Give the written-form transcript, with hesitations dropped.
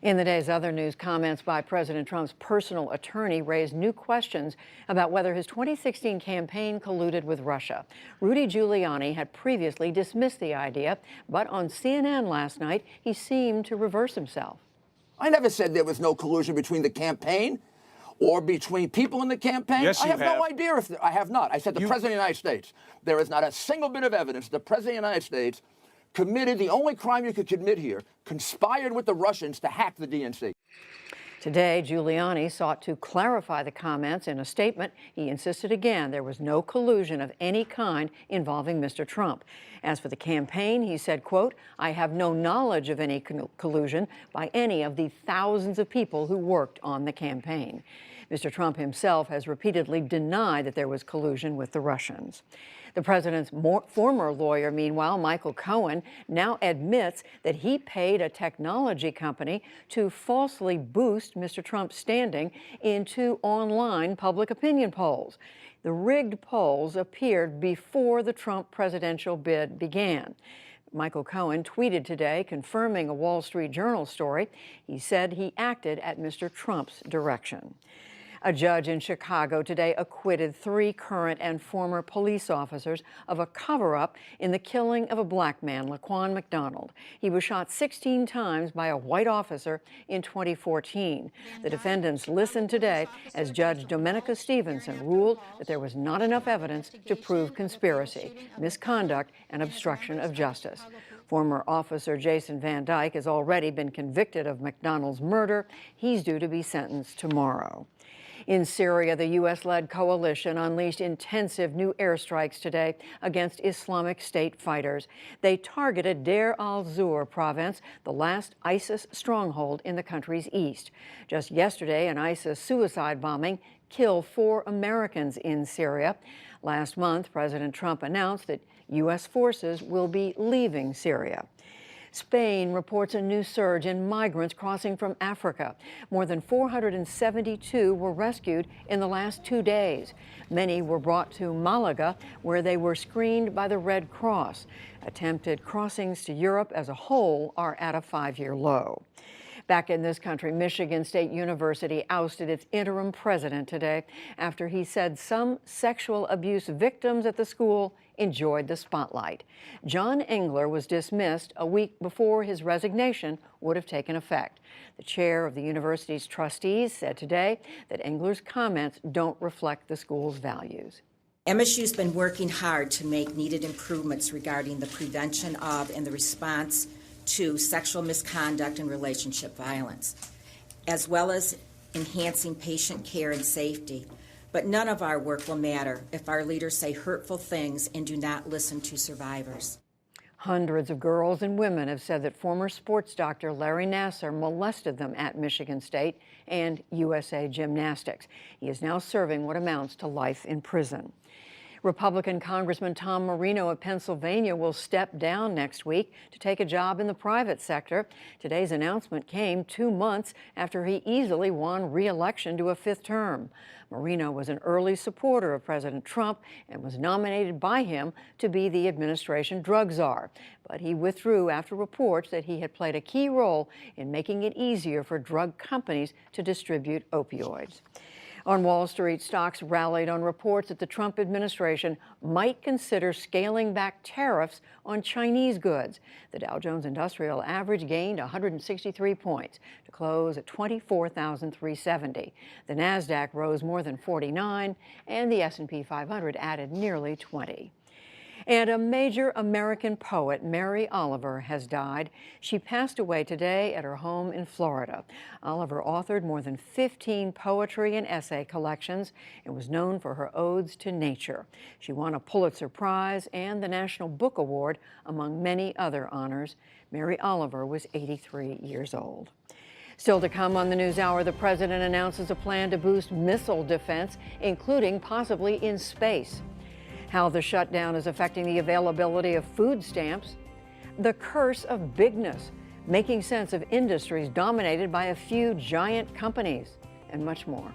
In the day's other news, comments by President Trump's personal attorney raised new questions about whether his 2016 campaign colluded with Russia. Rudy Giuliani had previously dismissed the idea, but on CNN last night, he seemed to reverse himself. I never said there was no collusion between the campaign or between people in the campaign. Yes, I have no idea if I have not. I said the President of the United States. There is not a single bit of evidence the President of the United States committed the only crime you could commit here, conspired with the Russians to hack the DNC. Today, Giuliani sought to clarify the comments in a statement. He insisted again there was no collusion of any kind involving Mr. Trump. As for the campaign, he said, quote, "I have no knowledge of any collusion by any of the thousands of people who worked on the campaign." Mr. Trump himself has repeatedly denied that there was collusion with the Russians. The president's former lawyer, meanwhile, Michael Cohen, now admits that he paid a technology company to falsely boost Mr. Trump's standing in two online public opinion polls. The rigged polls appeared before the Trump presidential bid began. Michael Cohen tweeted today confirming a Wall Street Journal story. He said he acted at Mr. Trump's direction. A judge in Chicago today acquitted 3 current and former police officers of a cover-up in the killing of a black man, Laquan McDonald. He was shot 16 times by a white officer in 2014. The defendants listened today as Judge Domenica Stevenson ruled that there was not enough evidence to prove conspiracy, misconduct, and obstruction of justice. Former officer Jason Van Dyke has already been convicted of McDonald's murder. He's due to be sentenced tomorrow. In Syria, the U.S.-led coalition unleashed intensive new airstrikes today against Islamic State fighters. They targeted Deir al-Zur province, the last ISIS stronghold in the country's east. Just yesterday, an ISIS suicide bombing killed 4 Americans in Syria. Last month, President Trump announced that U.S. forces will be leaving Syria. Spain reports a new surge in migrants crossing from Africa. More than 472 were rescued in the last 2 days. Many were brought to Malaga, where they were screened by the Red Cross. Attempted crossings to Europe as a whole are at a 5-year low. Back in this country, Michigan State University ousted its interim president today after he said some sexual abuse victims at the school enjoyed the spotlight. John Engler was dismissed a week before his resignation would have taken effect. The chair of the university's trustees said today that Engler's comments don't reflect the school's values. MSU's been working hard to make needed improvements regarding the prevention of and the response to sexual misconduct and relationship violence, as well as enhancing patient care and safety. But none of our work will matter if our leaders say hurtful things and do not listen to survivors. Hundreds of girls and women have said that former sports doctor Larry Nassar molested them at Michigan State and USA Gymnastics. He is now serving what amounts to life in prison. Republican Congressman Tom Marino of Pennsylvania will step down next week to take a job in the private sector. Today's announcement came 2 months after he easily won re-election to a 5th term. Marino was an early supporter of President Trump and was nominated by him to be the administration drug czar. But he withdrew after reports that he had played a key role in making it easier for drug companies to distribute opioids. On Wall Street, stocks rallied on reports that the Trump administration might consider scaling back tariffs on Chinese goods. The Dow Jones Industrial Average gained 163 points to close at 24,370. The Nasdaq rose more than 49, and the S&P 500 added nearly 20. And a major American poet, Mary Oliver, has died. She passed away today at her home in Florida. Oliver authored more than 15 poetry and essay collections and was known for her odes to nature. She won a Pulitzer Prize and the National Book Award, among many other honors. Mary Oliver was 83 years old. Still to come on the NewsHour, the president announces a plan to boost missile defense, including possibly in space. How the shutdown is affecting the availability of food stamps, the curse of bigness, making sense of industries dominated by a few giant companies, and much more.